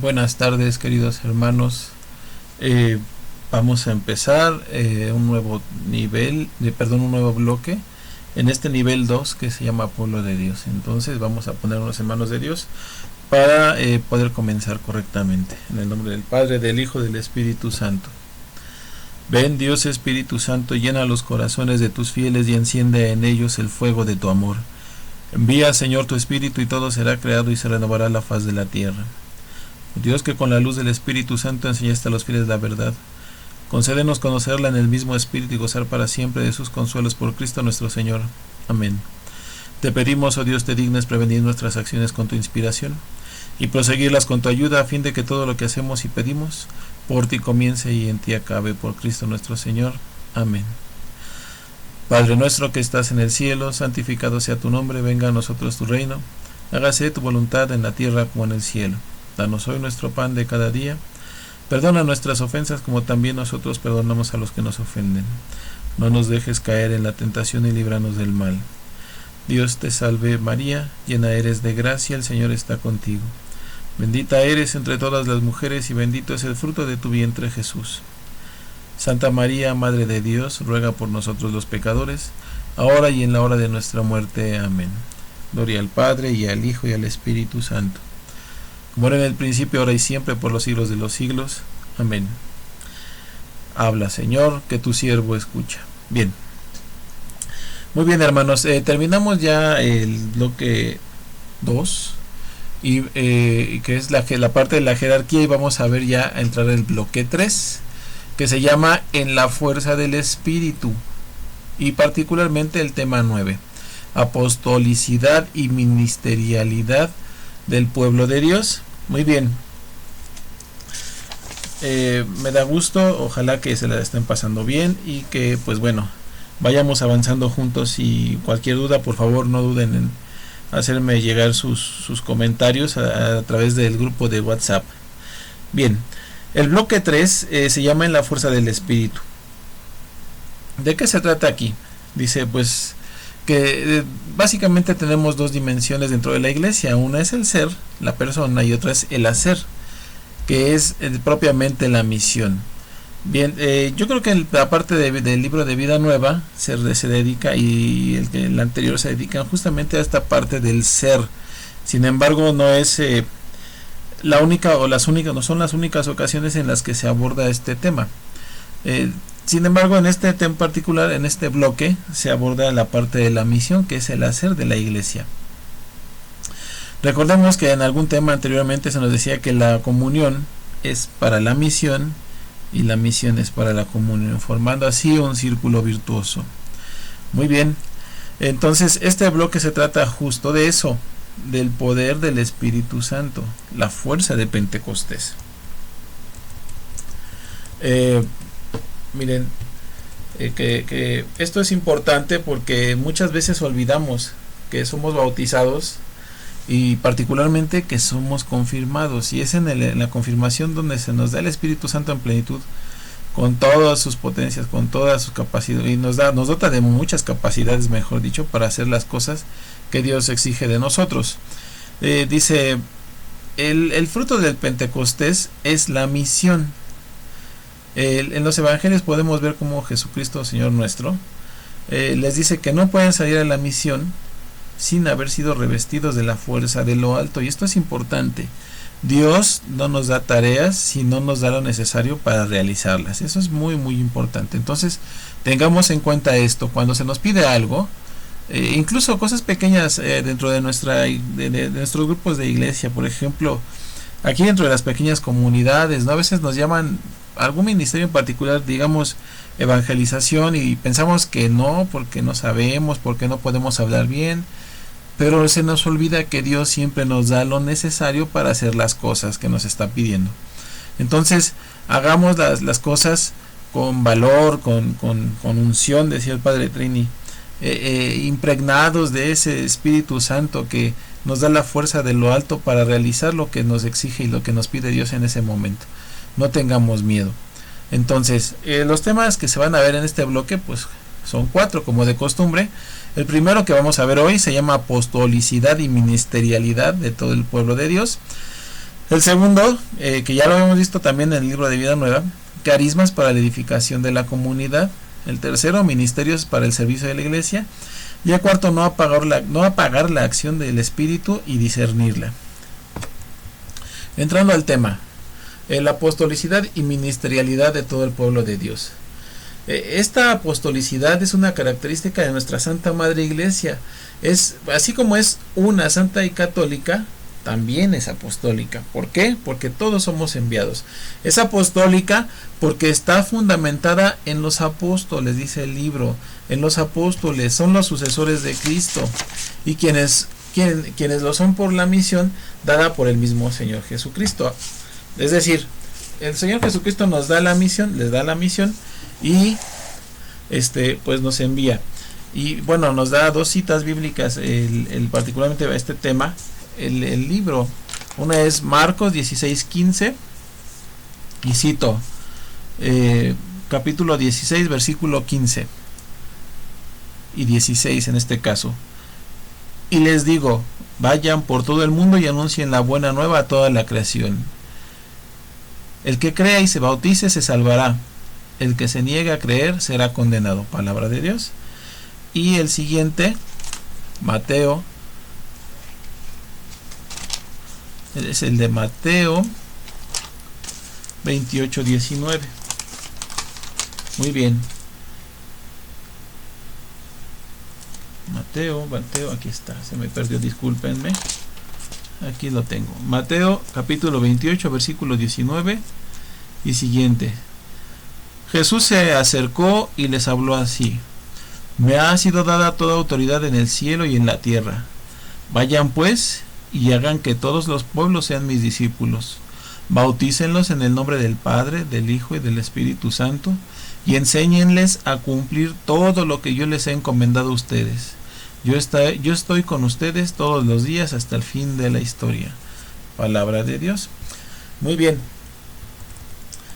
Buenas tardes, queridos hermanos. Eh, Vamos a empezar un nuevo nivel, un nuevo bloque en este nivel 2 que se llama Pueblo de Dios. Entonces vamos a ponernos en manos de Dios para poder comenzar correctamente. En el nombre del Padre, del Hijo, del Espíritu Santo. Ven, Dios Espíritu Santo, llena los corazones de tus fieles y enciende en ellos el fuego de tu amor. Envía, Señor, tu Espíritu y todo será creado y se renovará la faz de la tierra. Dios, que con la luz del Espíritu Santo enseñaste a los fieles la verdad, concédenos conocerla en el mismo Espíritu y gozar para siempre de sus consuelos por Cristo nuestro Señor. Amén. Te pedimos, oh Dios, te dignes prevenir nuestras acciones con tu inspiración y proseguirlas con tu ayuda, a fin de que todo lo que hacemos y pedimos por ti comience y en ti acabe, por Cristo nuestro Señor. Amén. Padre nuestro que estás en el cielo, santificado sea tu nombre, venga a nosotros tu reino, hágase tu voluntad en la tierra como en el cielo. Danos hoy nuestro pan de cada día. Perdona nuestras ofensas como también nosotros perdonamos a los que nos ofenden. No nos dejes caer en la tentación y líbranos del mal. Dios te salve María, llena eres de gracia, el Señor está contigo. Bendita eres entre todas las mujeres y bendito es el fruto de tu vientre Jesús. Santa María, Madre de Dios, ruega por nosotros los pecadores, ahora y en la hora de nuestra muerte. Amén. Gloria al Padre, y al Hijo, y al Espíritu Santo, como era en el principio, ahora y siempre, por los siglos de los siglos. Amén. Habla, Señor, que tu siervo escucha. Bien. Muy bien, hermanos. Terminamos ya el bloque 2, y que es la parte de la jerarquía, y vamos a ver ya a entrar el bloque 3, que se llama En la fuerza del Espíritu, y particularmente el tema 9, apostolicidad y ministerialidad del pueblo de Dios. Muy bien. Me da gusto, ojalá que se la estén pasando bien y que, pues bueno, vayamos avanzando juntos. Y cualquier duda, por favor, no duden en hacerme llegar sus comentarios a través del grupo de WhatsApp. Bien, el bloque 3 se llama En la fuerza del Espíritu. ¿De qué se trata aquí? Dice, pues, que básicamente tenemos dos dimensiones dentro de la iglesia. Una es el ser, la persona, y otra es el hacer, que es propiamente la misión. Bien, yo creo que la parte del libro de Vida Nueva se dedica, y el anterior se dedican justamente a esta parte del ser. Sin embargo, no es la única o las únicas, no son las únicas ocasiones en las que se aborda este tema. Sin embargo, en este tema particular, en este bloque, se aborda la parte de la misión, que es el hacer de la iglesia. Recordemos que en algún tema anteriormente se nos decía que la comunión es para la misión y la misión es para la comunión, formando así un círculo virtuoso. Muy bien, entonces este bloque se trata justo de eso, del poder del Espíritu Santo, la fuerza de Pentecostés. Miren, que esto es importante porque muchas veces olvidamos que somos bautizados y particularmente que somos confirmados, y es en la confirmación donde se nos da el Espíritu Santo en plenitud, con todas sus potencias, con todas sus capacidades, y nos dota de muchas capacidades, mejor dicho, para hacer las cosas que Dios exige de nosotros. Dice, el fruto del Pentecostés es la misión. En los evangelios podemos ver cómo Jesucristo, Señor nuestro, les dice que no pueden salir a la misión sin haber sido revestidos de la fuerza de lo alto. Y esto es importante. Dios no nos da tareas si no nos da lo necesario para realizarlas. Eso es muy muy importante. Entonces tengamos en cuenta esto cuando se nos pide algo, incluso cosas pequeñas dentro de nuestros grupos de iglesia. Por ejemplo, aquí dentro de las pequeñas comunidades, ¿no? A veces nos llaman algún ministerio en particular, digamos evangelización, y pensamos que no, porque no sabemos, porque no podemos hablar bien, pero se nos olvida que Dios siempre nos da lo necesario para hacer las cosas que nos está pidiendo. Entonces hagamos las cosas con valor, con unción, decía el Padre Trini, impregnados de ese Espíritu Santo que nos da la fuerza de lo alto para realizar lo que nos exige y lo que nos pide Dios en ese momento. No tengamos miedo. Entonces, los temas que se van a ver en este bloque, pues son 4 como de costumbre. El primero que vamos a ver hoy se llama apostolicidad y ministerialidad de todo el pueblo de Dios. El segundo, que ya lo habíamos visto también en el libro de Vida Nueva, carismas para la edificación de la comunidad. El tercero, ministerios para el servicio de la iglesia. Y el cuarto, no apagar la acción del Espíritu y discernirla. Entrando al tema, la apostolicidad y ministerialidad de todo el pueblo de Dios. Esta apostolicidad es una característica de nuestra Santa Madre Iglesia. Es, así como es una santa y católica, también es apostólica. ¿Por qué? Porque todos somos enviados. Es apostólica porque está fundamentada en los apóstoles, dice el libro. En los apóstoles son los sucesores de Cristo y quienes lo son por la misión dada por el mismo Señor Jesucristo. Es decir, el Señor Jesucristo nos da la misión, les da la misión y pues nos envía. Y bueno, nos da dos citas bíblicas, particularmente este tema, el libro. Una es Marcos 16:15 y cito, capítulo 16, versículo 15 y 16 en este caso. Y les digo, vayan por todo el mundo y anuncien la buena nueva a toda la creación. El que crea y se bautice se salvará. El que se niega a creer será condenado. Palabra de Dios. Y el siguiente, Mateo, es el de Mateo 28:19. Muy bien. Mateo, aquí está, se me perdió, discúlpenme. Aquí lo tengo. Mateo capítulo 28, versículo 19 y siguiente. Jesús se acercó y les habló así: me ha sido dada toda autoridad en el cielo y en la tierra. Vayan pues y hagan que todos los pueblos sean mis discípulos. Bautícenlos en el nombre del Padre, del Hijo y del Espíritu Santo, y enséñenles a cumplir todo lo que yo les he encomendado a ustedes. Yo estoy con ustedes todos los días hasta el fin de la historia. Palabra de Dios. Muy bien.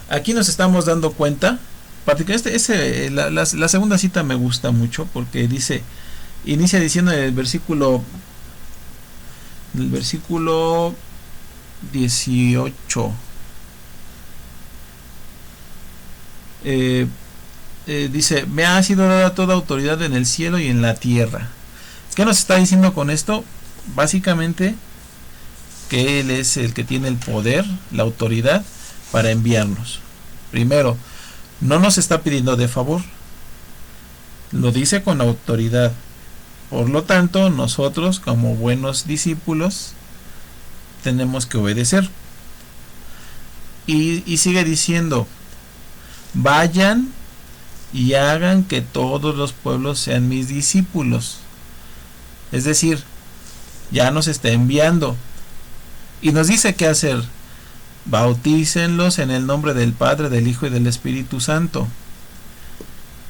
Aquí nos estamos dando cuenta. La segunda cita me gusta mucho porque inicia diciendo en el versículo 18. Dice, me ha sido dada toda autoridad en el cielo y en la tierra. ¿Qué nos está diciendo con esto? Básicamente que Él es el que tiene el poder, la autoridad para enviarnos. Primero, no nos está pidiendo de favor, lo dice con autoridad. Por lo tanto, nosotros como buenos discípulos tenemos que obedecer. Y sigue diciendo, vayan y hagan que todos los pueblos sean mis discípulos. Es decir, ya nos está enviando y nos dice qué hacer. Bautícenlos en el nombre del Padre, del Hijo y del Espíritu Santo.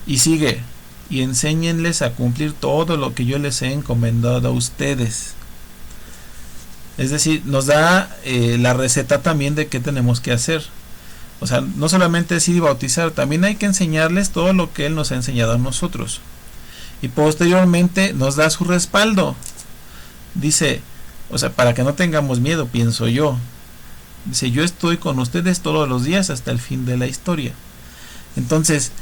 Y sigue, y enséñenles a cumplir todo lo que yo les he encomendado a ustedes. Es decir, nos da la receta también de qué tenemos que hacer. O sea, no solamente es ir y bautizar, también hay que enseñarles todo lo que Él nos ha enseñado a nosotros. Y posteriormente nos da su respaldo. Dice, o sea, para que no tengamos miedo, pienso yo. Dice, yo estoy con ustedes todos los días hasta el fin de la historia. Entonces,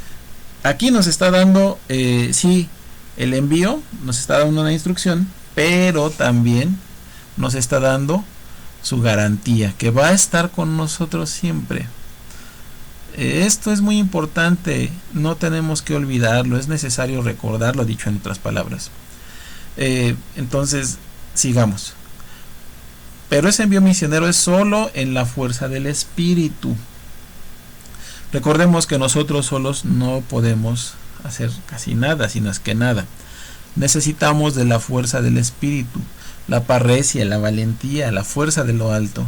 aquí nos está dando, sí, el envío, nos está dando una instrucción, pero también nos está dando su garantía, que va a estar con nosotros siempre. Esto es muy importante, no tenemos que olvidarlo, es necesario recordarlo, dicho en otras palabras. Entonces, sigamos. Pero ese envío misionero es solo en la fuerza del Espíritu. Recordemos que nosotros solos no podemos hacer casi nada, sino es que nada. Necesitamos de la fuerza del Espíritu, la parresia, la valentía, la fuerza de lo alto.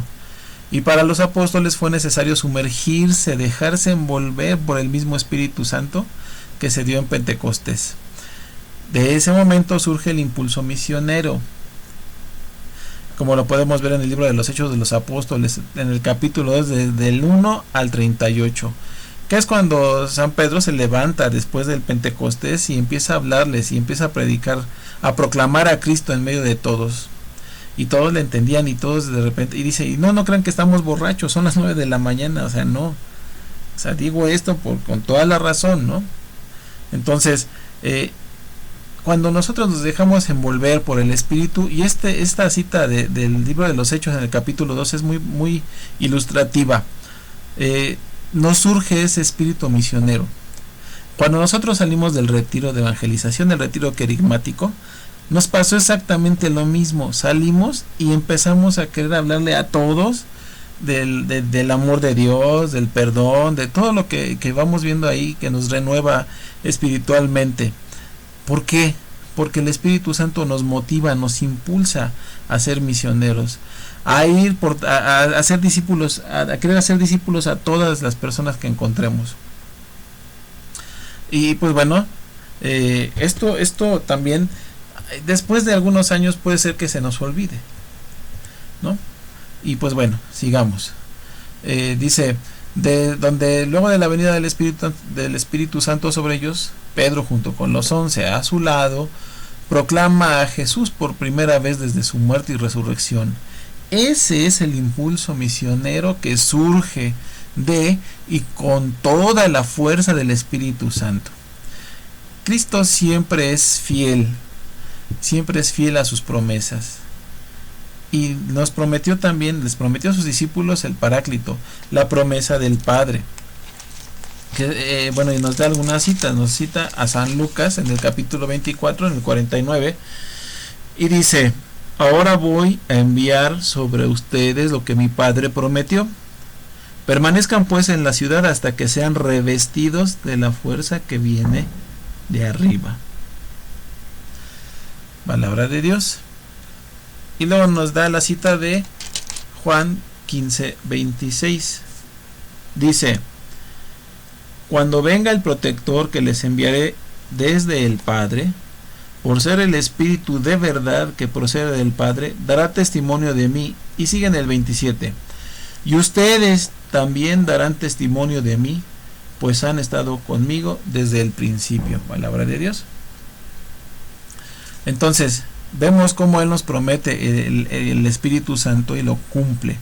Y para los apóstoles fue necesario sumergirse, dejarse envolver por el mismo Espíritu Santo que se dio en Pentecostés. De ese momento surge el impulso misionero, como lo podemos ver en el libro de los Hechos de los Apóstoles, en el capítulo 2, del 1 al 38, que es cuando San Pedro se levanta después del Pentecostés y empieza a hablarles y empieza a predicar, a proclamar a Cristo en medio de todos. y todos le entendían y todos de repente, y dice, y no crean que estamos borrachos, son las 9 de la mañana, o sea, no, o sea, digo esto con toda la razón, ¿no? Entonces, cuando nosotros nos dejamos envolver por el Espíritu, y esta cita del libro de los Hechos en el capítulo 2 es muy, muy ilustrativa, nos surge ese espíritu misionero. Cuando nosotros salimos del retiro de evangelización, del retiro querigmático, nos pasó exactamente lo mismo. Salimos y empezamos a querer hablarle a todos del amor de Dios, del perdón, de todo lo que vamos viendo ahí, que nos renueva espiritualmente. ¿Por qué? Porque el Espíritu Santo nos motiva, nos impulsa a ser misioneros, a ir a ser discípulos, a querer hacer discípulos a todas las personas que encontremos. Y pues bueno, esto también después de algunos años puede ser que se nos olvide, ¿no? Y pues bueno, sigamos. Dice, donde luego de la venida del Espíritu Santo sobre ellos, Pedro junto con los 11 a su lado proclama a Jesús por primera vez desde su muerte y resurrección. Ese es el impulso misionero que surge de y con toda la fuerza del Espíritu Santo. Cristo siempre es fiel a sus promesas. Y nos prometió también, les prometió a sus discípulos el Paráclito, la promesa del Padre. Bueno, y nos da algunas citas, nos cita a San Lucas en el capítulo 24, en el 49, y dice, ahora voy a enviar sobre ustedes lo que mi Padre prometió. Permanezcan pues en la ciudad hasta que sean revestidos de la fuerza que viene de arriba. Palabra de Dios. Y luego nos da la cita de Juan 15:26. Dice, cuando venga el protector que les enviaré desde el Padre, por ser el Espíritu de verdad que procede del Padre, dará testimonio de mí. Y sigue en el 27. Y ustedes también darán testimonio de mí, pues han estado conmigo desde el principio. Palabra de Dios. Entonces, vemos cómo Él nos promete el Espíritu Santo y lo cumple.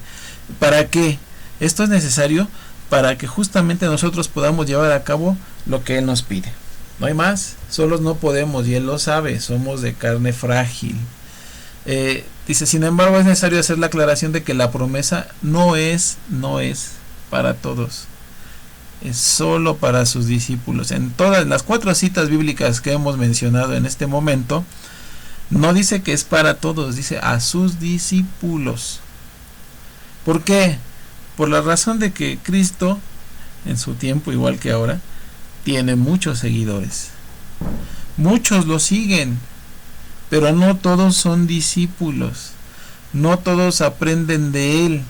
¿Para qué? Esto es necesario para que justamente nosotros podamos llevar a cabo lo que Él nos pide. No hay más, solos no podemos, y Él lo sabe, somos de carne frágil. Dice, sin embargo, es necesario hacer la aclaración de que la promesa no es para todos, es solo para sus discípulos. En todas las 4 citas bíblicas que hemos mencionado en este momento, no dice que es para todos, dice a sus discípulos. ¿Por qué? Por la razón de que Cristo, en su tiempo igual que ahora, tiene muchos seguidores. Muchos lo siguen, pero no todos son discípulos. No todos aprenden de Él.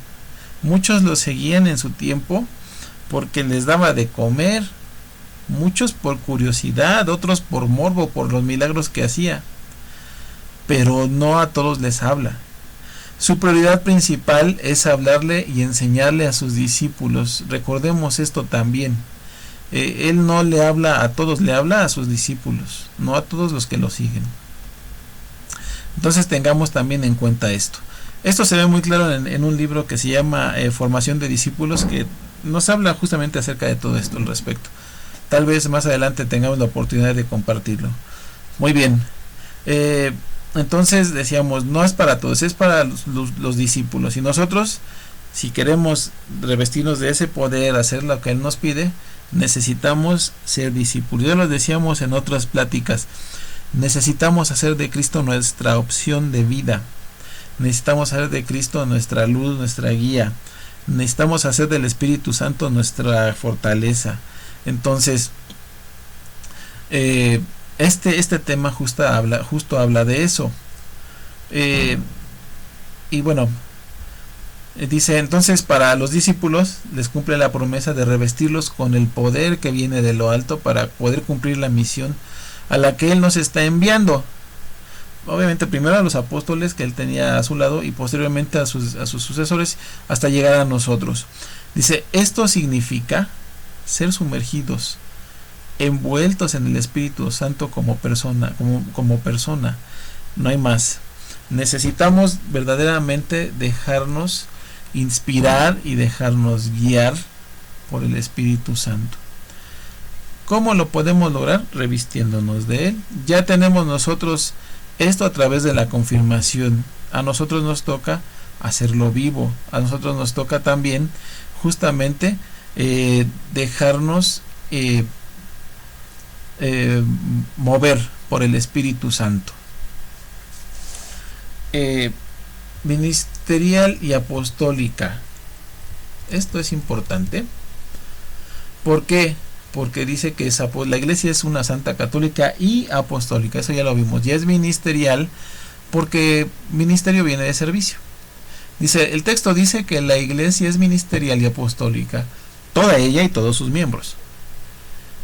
Muchos lo seguían en su tiempo porque les daba de comer. Muchos por curiosidad, otros por morbo, por los milagros que hacía. Pero no a todos les habla. Su prioridad principal es hablarle y enseñarle a sus discípulos. Recordemos esto también. Él no le habla a todos, le habla a sus discípulos, no a todos los que lo siguen. Entonces tengamos también en cuenta esto. Esto se ve muy claro en un libro que se llama Formación de Discípulos, que nos habla justamente acerca de todo esto al respecto. Tal vez más adelante tengamos la oportunidad de compartirlo. Muy bien. Entonces decíamos, no es para todos, es para los discípulos. Y nosotros, si queremos revestirnos de ese poder, hacer lo que Él nos pide, necesitamos ser discípulos. Ya lo decíamos en otras pláticas, necesitamos hacer de Cristo nuestra opción de vida. Necesitamos hacer de Cristo nuestra luz, nuestra guía. Necesitamos hacer del Espíritu Santo nuestra fortaleza. Entonces, este tema justo habla de eso. Y bueno, dice, entonces para los discípulos les cumple la promesa de revestirlos con el poder que viene de lo alto para poder cumplir la misión a la que Él nos está enviando. Obviamente primero a los apóstoles que Él tenía a su lado y posteriormente a sus sucesores hasta llegar a nosotros. Dice, esto significa ser sumergidos, envueltos en el Espíritu Santo como persona, no hay más. Necesitamos verdaderamente dejarnos inspirar y dejarnos guiar por el Espíritu Santo. ¿Cómo lo podemos lograr? Revistiéndonos de Él. Ya tenemos nosotros esto a través de la confirmación. A nosotros nos toca hacerlo vivo. A nosotros nos toca también justamente dejarnos mover por el Espíritu Santo. Ministerial y apostólica. Esto es importante. ¿Por qué? Porque dice que la iglesia es una santa católica y apostólica. Eso ya lo vimos. Ya es ministerial porque ministerio viene de servicio. Dice, el texto dice que la iglesia es ministerial y apostólica, toda ella y todos sus miembros.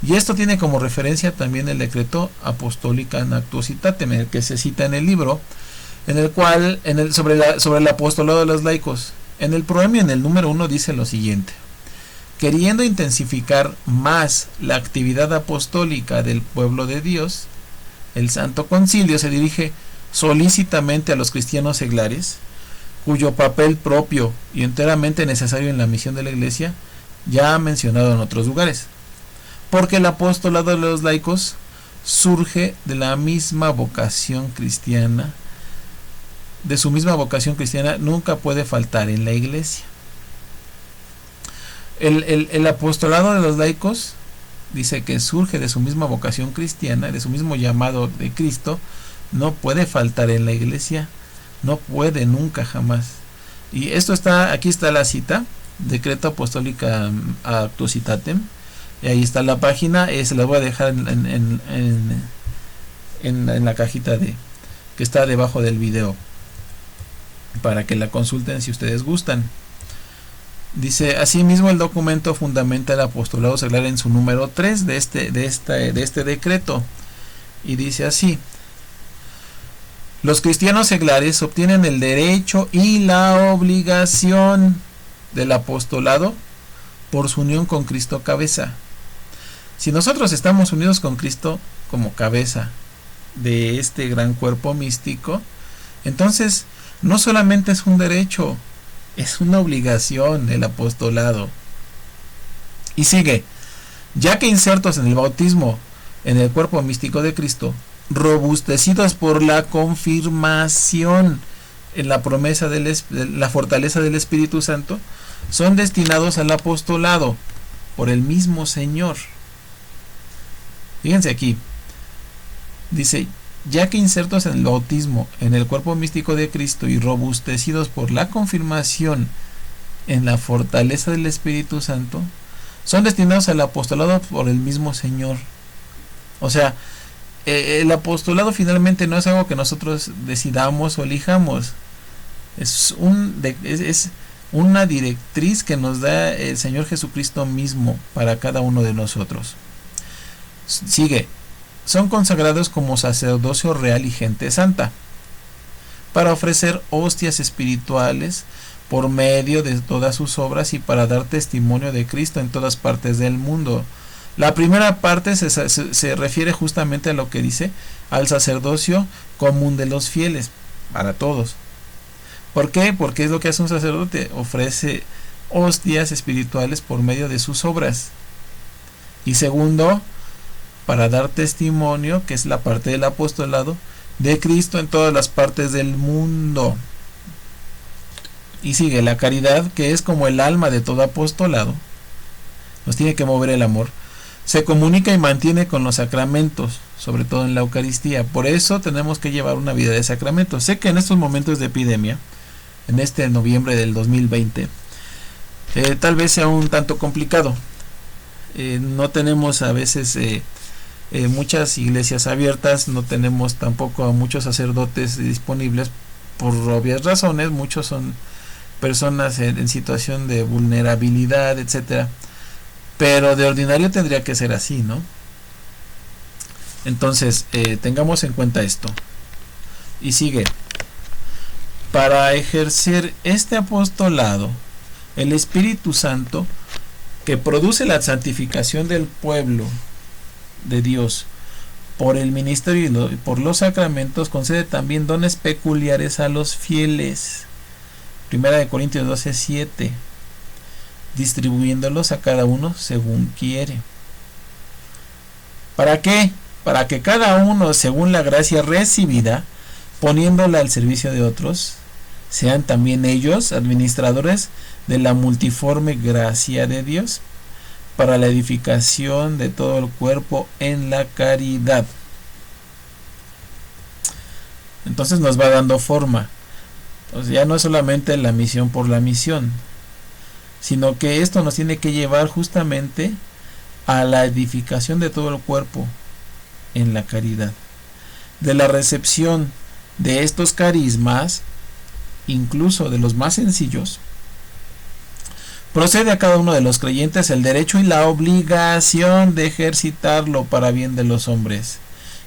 Y esto tiene como referencia también el decreto Apostolica Actuositatem, el que se cita en el libro, en el cual, sobre el apostolado de los laicos. En el proemio, en el número 1, dice lo siguiente: queriendo intensificar más la actividad apostólica del pueblo de Dios, el Santo Concilio se dirige solícitamente a los cristianos seglares, cuyo papel propio y enteramente necesario en la misión de la Iglesia ya ha mencionado en otros lugares, porque el apostolado de los laicos surge de la misma vocación cristiana, de su misma vocación cristiana, nunca puede faltar en la Iglesia. El apostolado de los laicos dice que surge de su misma vocación cristiana, de su mismo llamado de Cristo, no puede faltar en la Iglesia, no puede nunca jamás. Y esto está, aquí está la cita, Decreto Apostolica Actuositatem, y ahí está la página, se la voy a dejar en la cajita que está debajo del video, para que la consulten si ustedes gustan. Dice, asimismo el documento fundamenta el apostolado seglar en su número 3 de este decreto, y dice así: los cristianos seglares obtienen el derecho y la obligación del apostolado por su unión con Cristo cabeza. Si nosotros estamos unidos con Cristo como cabeza de este gran cuerpo místico, entonces no solamente es un derecho, es una obligación el apostolado. Y sigue: ya que insertos en el bautismo en el cuerpo místico de Cristo, robustecidos por la confirmación en la promesa de la fortaleza del Espíritu Santo, son destinados al apostolado por el mismo Señor. Fíjense aquí, dice, ya que insertos en el bautismo en el cuerpo místico de Cristo y robustecidos por la confirmación en la fortaleza del Espíritu Santo, son destinados al apostolado por el mismo Señor. O sea, el apostolado finalmente no es algo que nosotros decidamos o elijamos, es una directriz que nos da el Señor Jesucristo mismo para cada uno de nosotros. Sigue: son consagrados como sacerdocio real y gente santa, para ofrecer hostias espirituales por medio de todas sus obras y para dar testimonio de Cristo en todas partes del mundo. La primera parte se refiere justamente a lo que dice, al sacerdocio común de los fieles, para todos. ¿Por qué? Porque es lo que hace un sacerdote, ofrece hostias espirituales por medio de sus obras. Y segundo, para dar testimonio, que es la parte del apostolado, de Cristo en todas las partes del mundo. Y sigue: la caridad, que es como el alma de todo apostolado, nos tiene que mover el amor, se comunica y mantiene con los sacramentos, sobre todo en la Eucaristía. Por eso tenemos que llevar una vida de sacramentos. Sé que en estos momentos de epidemia, en este noviembre del 2020, tal vez sea un tanto complicado. No tenemos a veces muchas iglesias abiertas, no tenemos tampoco a muchos sacerdotes disponibles por obvias razones. Muchos son personas en situación de vulnerabilidad, etcétera. Pero de ordinario tendría que ser así, ¿no? Entonces, tengamos en cuenta esto. Y sigue: para ejercer este apostolado, el Espíritu Santo, que produce la santificación del pueblo de Dios por el ministerio y por los sacramentos, concede también dones peculiares a los fieles. 1 Corintios 12:7, distribuyéndolos a cada uno según quiere. ¿Para qué? Para que cada uno, según la gracia recibida, poniéndola al servicio de otros, sean también ellos administradores de la multiforme gracia de Dios, para la edificación de todo el cuerpo en la caridad. Entonces nos va dando forma. O sea, ya no es solamente la misión por la misión, sino que esto nos tiene que llevar justamente a la edificación de todo el cuerpo en la caridad. De la recepción de estos carismas, incluso de los más sencillos, procede a cada uno de los creyentes el derecho y la obligación de ejercitarlo para bien de los hombres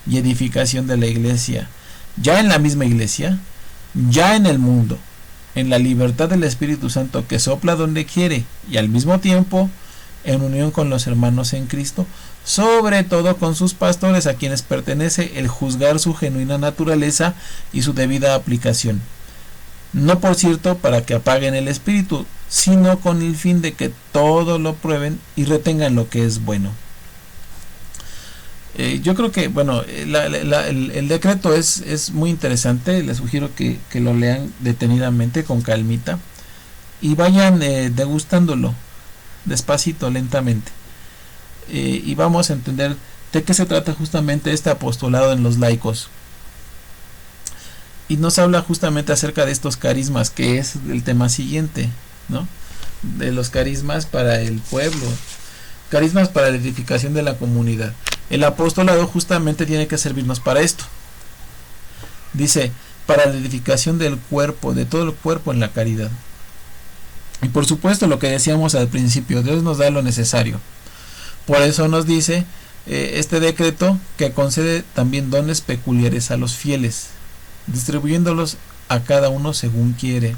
y edificación de la iglesia, ya en la misma iglesia, ya en el mundo, en la libertad del Espíritu Santo que sopla donde quiere y al mismo tiempo en unión con los hermanos en Cristo, sobre todo con sus pastores, a quienes pertenece el juzgar su genuina naturaleza y su debida aplicación. No, por cierto, para que apaguen el espíritu, sino con el fin de que todo lo prueben y retengan lo que es bueno. Yo creo que, bueno, el decreto es muy interesante. Les sugiero que lo lean detenidamente, con calmita, y vayan degustándolo despacito, lentamente, y vamos a entender de qué se trata justamente este apostolado en los laicos. Y nos habla justamente acerca de estos carismas, que es el tema siguiente, ¿no? De los carismas para el pueblo, carismas para la edificación de la comunidad. El apostolado justamente tiene que servirnos para esto. Dice, para la edificación del cuerpo, de todo el cuerpo en la caridad. Y por supuesto, lo que decíamos al principio, Dios nos da lo necesario. Por eso nos dice este decreto que concede también dones peculiares a los fieles, distribuyéndolos a cada uno según quiere.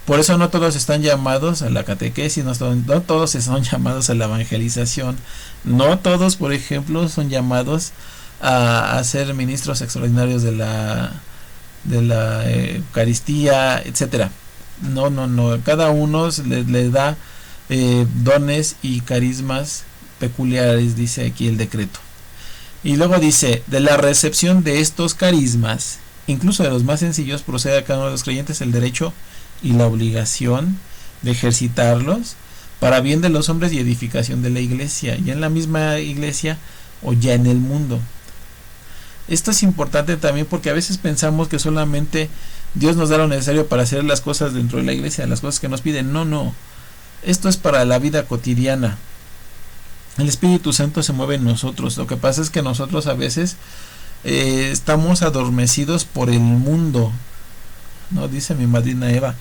Por eso no todos están llamados a la catequesis, no todos son llamados a la evangelización, no todos, por ejemplo, son llamados a ser ministros extraordinarios de la Eucaristía, etcétera. No, cada uno le da dones y carismas peculiares, dice aquí el decreto. Y luego dice, de la recepción de estos carismas, incluso de los más sencillos, procede a cada uno de los creyentes el derecho y la obligación de ejercitarlos para bien de los hombres y edificación de la iglesia, ya en la misma iglesia o ya en el mundo. Esto es importante también porque a veces pensamos que solamente Dios nos da lo necesario para hacer las cosas dentro de la iglesia, las cosas que nos piden. No, esto es para la vida cotidiana. El Espíritu Santo se mueve en nosotros. Lo que pasa es que nosotros a veces estamos adormecidos por el mundo, ¿no? Dice mi madrina Eva,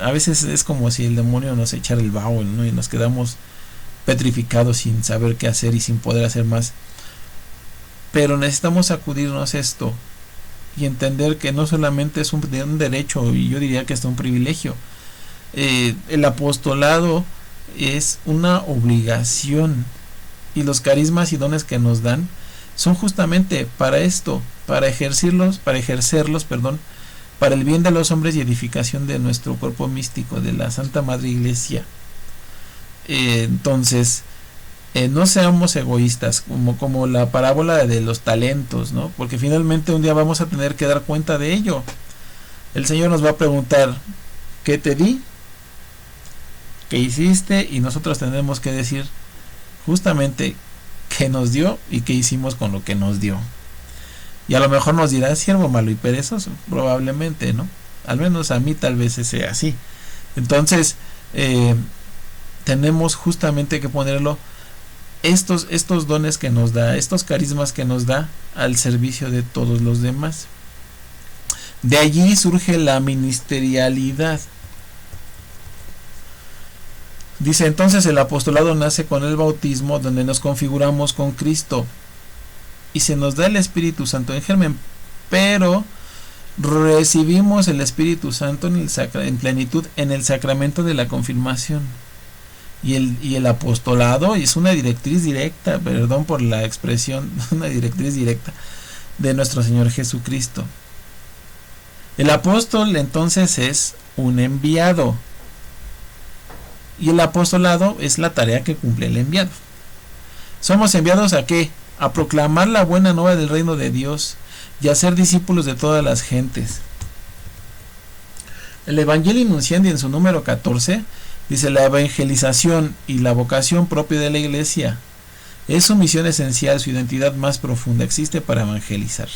a veces es como si el demonio nos echara el vaho, ¿no? Y nos quedamos petrificados sin saber qué hacer y sin poder hacer más. Pero necesitamos sacudirnos esto y entender que no solamente es un derecho, y yo diría que es un privilegio. El apostolado es una obligación, y los carismas y dones que nos dan son justamente para esto, para ejercerlos, para el bien de los hombres y edificación de nuestro cuerpo místico, de la Santa Madre Iglesia. Entonces, no seamos egoístas, como la parábola de los talentos, ¿no? Porque finalmente un día vamos a tener que dar cuenta de ello. El Señor nos va a preguntar, ¿qué te di? ¿Qué hiciste? Y nosotros tenemos que decir justamente qué nos dio y qué hicimos con lo que nos dio. Y a lo mejor nos dirá, siervo malo y perezoso, probablemente, ¿no? Al menos a mí tal vez sea así. Entonces, tenemos justamente que ponerlo, estos dones que nos da, estos carismas que nos da, al servicio de todos los demás. De allí surge la ministerialidad. Dice, entonces el apostolado nace con el bautismo, donde nos configuramos con Cristo y se nos da el Espíritu Santo en germen, pero recibimos el Espíritu Santo en plenitud en el sacramento de la confirmación. y el apostolado es una directriz directa, perdón por la expresión, una directriz directa de nuestro Señor Jesucristo. El apóstol entonces es un enviado, y el apostolado es la tarea que cumple el enviado. ¿Somos enviados a qué? A proclamar la buena nueva del reino de Dios y a ser discípulos de todas las gentes. El Evangelio Nunciandi en su número 14 dice: la evangelización y la vocación propia de la iglesia es su misión esencial, su identidad más profunda, existe para evangelizar.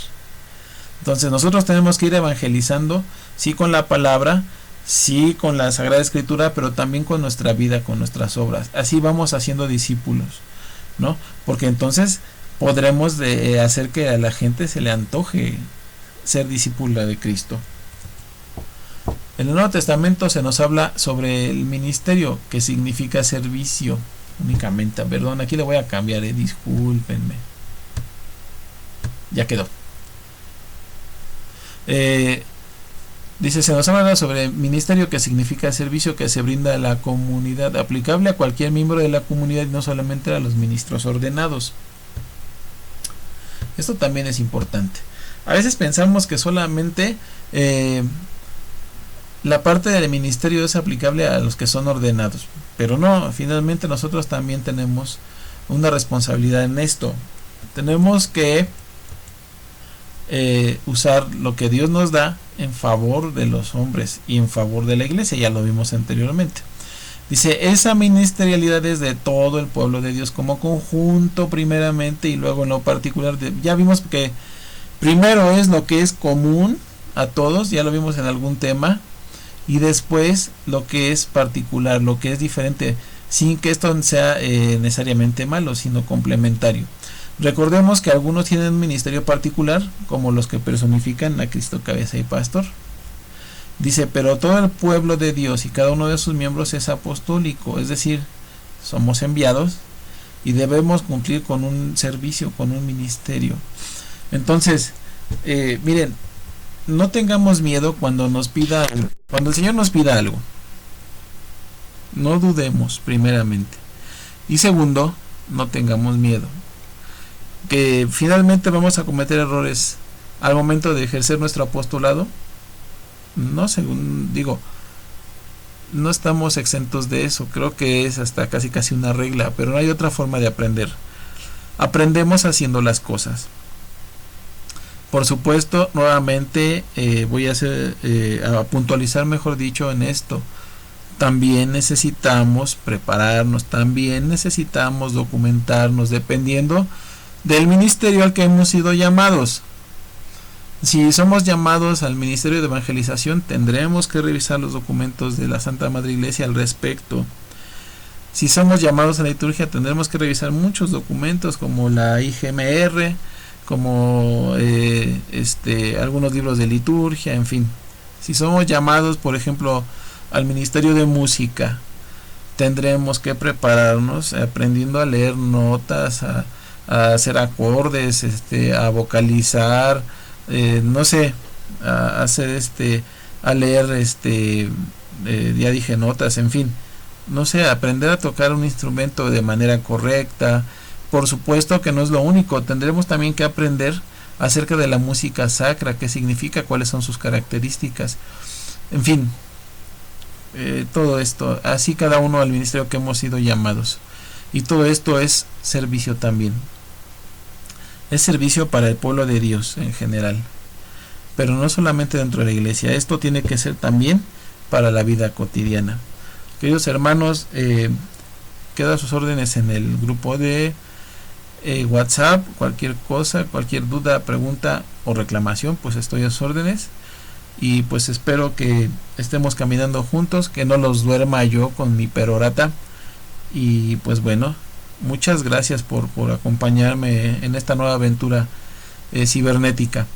Entonces nosotros tenemos que ir evangelizando, sí, con la palabra, sí, con la Sagrada Escritura, pero también con nuestra vida, con nuestras obras. Así vamos haciendo discípulos, ¿no? Porque entonces podremos hacer que a la gente se le antoje ser discípula de Cristo. En el Nuevo Testamento se nos habla sobre el ministerio, que significa servicio únicamente. Perdón, aquí le voy a cambiar, discúlpenme. Ya quedó. Dice, se nos habla sobre ministerio, que significa servicio que se brinda a la comunidad, aplicable a cualquier miembro de la comunidad y no solamente a los ministros ordenados. Esto también es importante. A veces pensamos que solamente la parte del ministerio es aplicable a los que son ordenados, pero no, finalmente nosotros también tenemos una responsabilidad en esto. Tenemos que usar lo que Dios nos da en favor de los hombres y en favor de la iglesia, ya lo vimos anteriormente. Dice, esa ministerialidad es de todo el pueblo de Dios como conjunto primeramente, y luego en lo particular, ya vimos que primero es lo que es común a todos, ya lo vimos en algún tema, y después lo que es particular, lo que es diferente, sin que esto sea necesariamente malo, sino complementario. Recordemos que algunos tienen un ministerio particular, como los que personifican a Cristo cabeza y pastor. Dice, pero todo el pueblo de Dios y cada uno de sus miembros es apostólico, es decir, somos enviados y debemos cumplir con un servicio, con un ministerio. Entonces, miren, no tengamos miedo cuando el Señor nos pida algo. No dudemos, primeramente. Y segundo, no tengamos miedo. Que finalmente vamos a cometer errores al momento de ejercer nuestro apostolado. No, según digo, no estamos exentos de eso. Creo que es hasta casi una regla, pero no hay otra forma de aprender. Aprendemos haciendo las cosas. Por supuesto, nuevamente voy a puntualizar, mejor dicho, en esto. También necesitamos prepararnos, también necesitamos documentarnos, dependiendo del ministerio al que hemos sido llamados. Si somos llamados al ministerio de evangelización, tendremos que revisar los documentos de la Santa Madre Iglesia al respecto. Si somos llamados a la liturgia, tendremos que revisar muchos documentos como la IGMR, como algunos libros de liturgia, en fin. Si somos llamados, por ejemplo, al ministerio de música, tendremos que prepararnos aprendiendo a leer notas, a hacer acordes, a vocalizar, no sé, a hacer a leer ya dije notas, en fin, no sé, aprender a tocar un instrumento de manera correcta. Por supuesto que no es lo único, tendremos también que aprender acerca de la música sacra, qué significa, cuáles son sus características, en fin, todo esto, así cada uno al ministerio que hemos sido llamados, y todo esto es servicio también, es servicio para el pueblo de Dios en general, pero no solamente dentro de la iglesia, esto tiene que ser también para la vida cotidiana. Queridos hermanos, quedo a sus órdenes en el grupo de WhatsApp, cualquier cosa, cualquier duda, pregunta o reclamación, pues estoy a sus órdenes, y pues espero que estemos caminando juntos, que no los duerma yo con mi perorata, y pues bueno, muchas gracias por acompañarme en esta nueva aventura cibernética.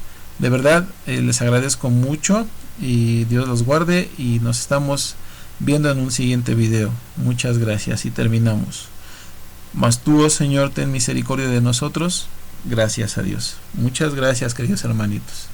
De verdad, les agradezco mucho, y Dios los guarde, y nos estamos viendo en un siguiente video. Muchas gracias, y terminamos. Mas tú, oh Señor, ten misericordia de nosotros. Gracias a Dios. Muchas gracias, queridos hermanitos.